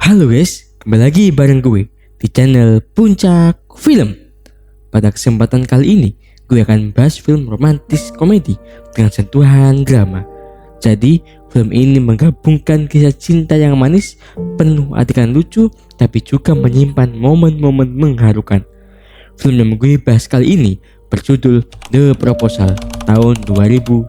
Halo guys, kembali lagi bareng gue di channel Puncak Film. Pada kesempatan kali ini, gue akan bahas film romantis komedi dengan sentuhan drama. Jadi, film ini menggabungkan kisah cinta yang manis, penuh adegan lucu, tapi juga menyimpan momen-momen mengharukan. Film yang gue bahas kali ini berjudul The Proposal tahun 2009.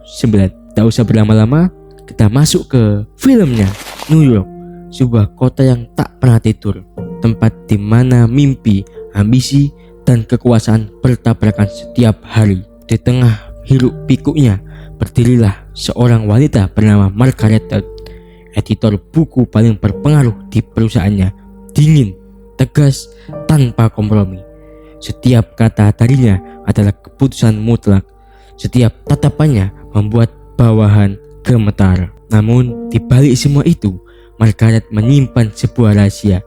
Tak usah berlama-lama, kita masuk ke filmnya. New York, sebuah kota yang tak pernah tidur, tempat di mana mimpi, ambisi, dan kekuasaan bertabrakan setiap hari. Di tengah hiruk pikuknya berdirilah seorang wanita bernama Margaret Atwood, editor buku paling berpengaruh di perusahaannya. Dingin, tegas, tanpa kompromi. Setiap kata darinya adalah keputusan mutlak. Setiap tatapannya membuat bawahan gemetar. Namun di balik semua itu, Margaret menyimpan sebuah rahasia.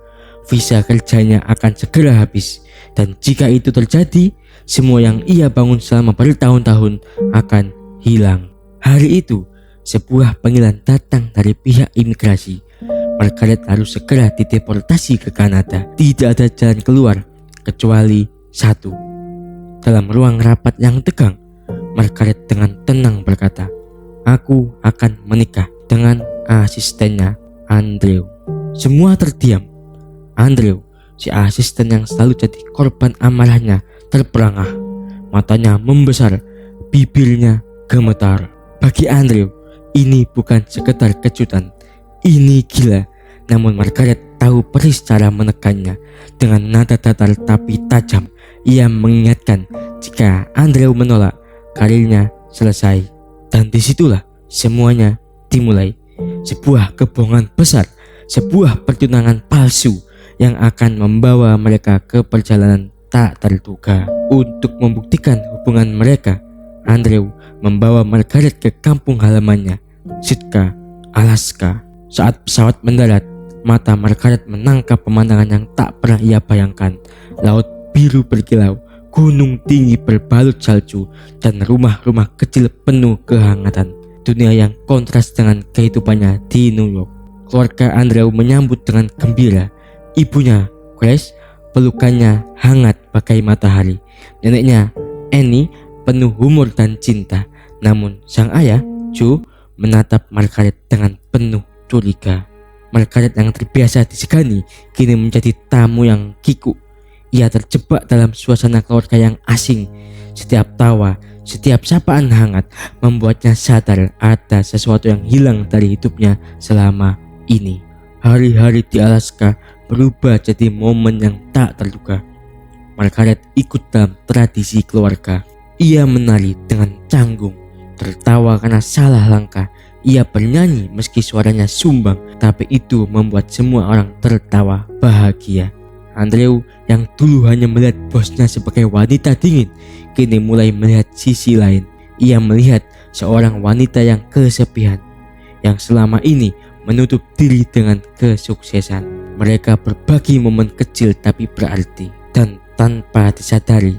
Visa kerjanya akan segera habis, dan jika itu terjadi, semua yang ia bangun selama bertahun-tahun akan hilang. Hari itu, sebuah panggilan datang dari pihak imigrasi. Margaret harus segera dideportasi ke Kanada. Tidak ada jalan keluar kecuali satu. Dalam ruang rapat yang tegang, Margaret dengan tenang berkata, "Aku akan menikah dengan asistennya Andrew." Semua terdiam. Andrew, si asisten yang selalu jadi korban amarahnya, terperangah. Matanya membesar, bibirnya gemetar. Bagi Andrew, ini bukan sekedar kejutan, ini gila. Namun Margaret tahu persis cara menekannya. Dengan nada datar tapi tajam, ia mengingatkan jika Andrew menolak, karirnya selesai. Dan disitulah semuanya dimulai. Sebuah kebohongan besar, sebuah pertunangan palsu yang akan membawa mereka ke perjalanan tak terduga. Untuk membuktikan hubungan mereka, Andrew membawa Margaret ke kampung halamannya, Sitka, Alaska. Saat pesawat mendarat, mata Margaret menangkap pemandangan yang tak pernah ia bayangkan. Laut biru berkilau, gunung tinggi berbalut salju, dan rumah-rumah kecil penuh kehangatan. Dunia yang kontras dengan kehidupannya di New York. Keluarga Andrew menyambut dengan gembira. Ibunya, Grace, pelukannya hangat bagai matahari. Neneknya, Annie, penuh humor dan cinta. Namun sang ayah, Joe, menatap Margaret dengan penuh curiga. Margaret yang terbiasa disegani kini menjadi tamu yang kikuk. Ia terjebak dalam suasana keluarga yang asing. Setiap tawa, setiap sapaan hangat membuatnya sadar ada sesuatu yang hilang dari hidupnya selama ini. Hari-hari di Alaska berubah jadi momen yang tak terduga. Margaret ikut dalam tradisi keluarga. Ia menari dengan canggung, tertawa karena salah langkah. Ia bernyanyi meski suaranya sumbang, tapi itu membuat semua orang tertawa bahagia. Andrew yang dulu hanya melihat bosnya sebagai wanita dingin, kini mulai melihat sisi lain. Ia melihat seorang wanita yang kesepian, yang selama ini menutup diri dengan kesuksesan. Mereka berbagi momen kecil tapi berarti, dan tanpa disadari,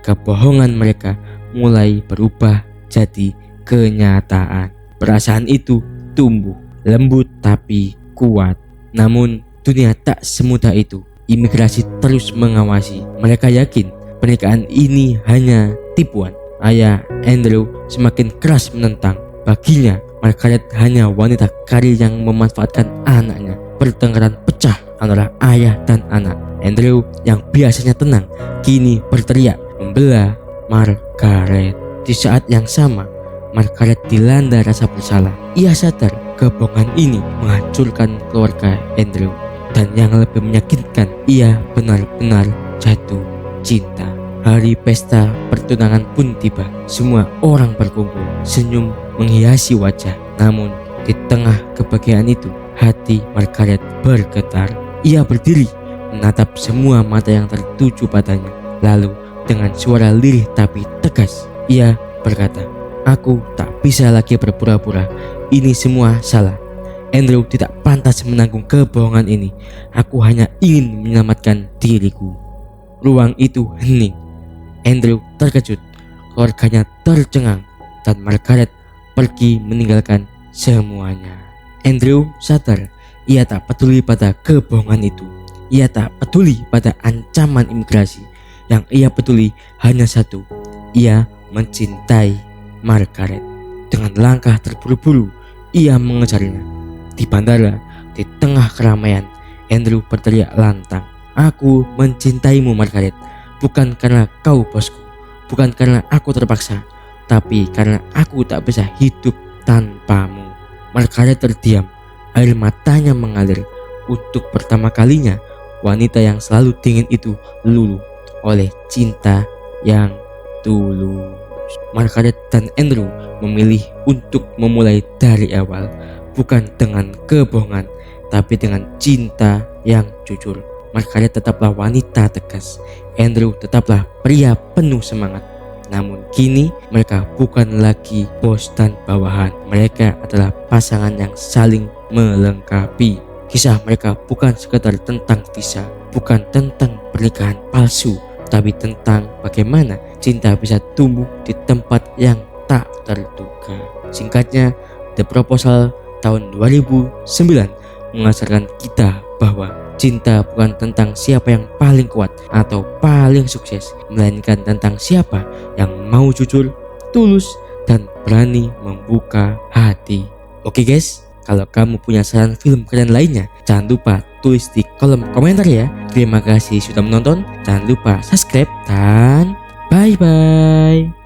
kebohongan mereka mulai berubah jadi kenyataan. Perasaan itu tumbuh, lembut tapi kuat. Namun dunia tak semudah itu. Imigrasi terus mengawasi. Mereka yakin pernikahan ini hanya tipuan. Ayah Andrew semakin keras menentang. Baginya, Margaret hanya wanita karir yang memanfaatkan anaknya. Pertengkaran pecah antara ayah dan anak. Andrew yang biasanya tenang kini berteriak membela Margaret. Di saat yang sama, Margaret dilanda rasa bersalah. Ia sadar kebohongan ini menghancurkan keluarga Andrew. Dan yang lebih menyakitkan, ia benar-benar jatuh cinta. Hari pesta pertunangan pun tiba. Semua orang berkumpul, senyum menghiasi wajah. Namun di tengah kebahagiaan itu, hati Margaret bergetar. Ia berdiri, menatap semua mata yang tertuju padanya. Lalu dengan suara lirih tapi tegas, ia berkata, "Aku tak bisa lagi berpura-pura. Ini semua salah. Andrew tidak pantas menanggung kebohongan ini. Aku hanya ingin menyelamatkan diriku." Ruang itu hening. Andrew terkejut, keluarganya tercengang, dan Margaret pergi meninggalkan semuanya. Andrew sadar Ia tak peduli pada kebohongan itu. Ia tak peduli pada ancaman imigrasi. Yang ia peduli hanya satu. Ia mencintai Margaret. Dengan langkah terburu-buru, ia mengejarnya. Di bandara, di tengah keramaian, Andrew berteriak lantang, "Aku mencintaimu, Margaret. Bukan karena kau bosku, bukan karena aku terpaksa, tapi karena aku tak bisa hidup tanpamu." Margaret terdiam, air matanya mengalir. Untuk pertama kalinya, wanita yang selalu dingin itu luluh oleh cinta yang tulus. Margaret dan Andrew memilih untuk memulai dari awal, bukan dengan kebohongan, tapi dengan cinta yang jujur. Margaret tetaplah wanita tegas, Andrew tetaplah pria penuh semangat. Namun kini mereka bukan lagi bos dan bawahan, mereka adalah pasangan yang saling melengkapi. Kisah mereka bukan sekedar tentang visa, bukan tentang pernikahan palsu, tapi tentang bagaimana cinta bisa tumbuh di tempat yang tak terduga. Singkatnya, The Proposal tahun 2009 mengajarkan kita bahwa cinta bukan tentang siapa yang paling kuat atau paling sukses, melainkan tentang siapa yang mau jujur, tulus, dan berani membuka hati. Oke guys, kalau kamu punya saran film keren lainnya, jangan lupa tulis di kolom komentar ya. Terima kasih sudah menonton. Jangan lupa subscribe dan bye-bye.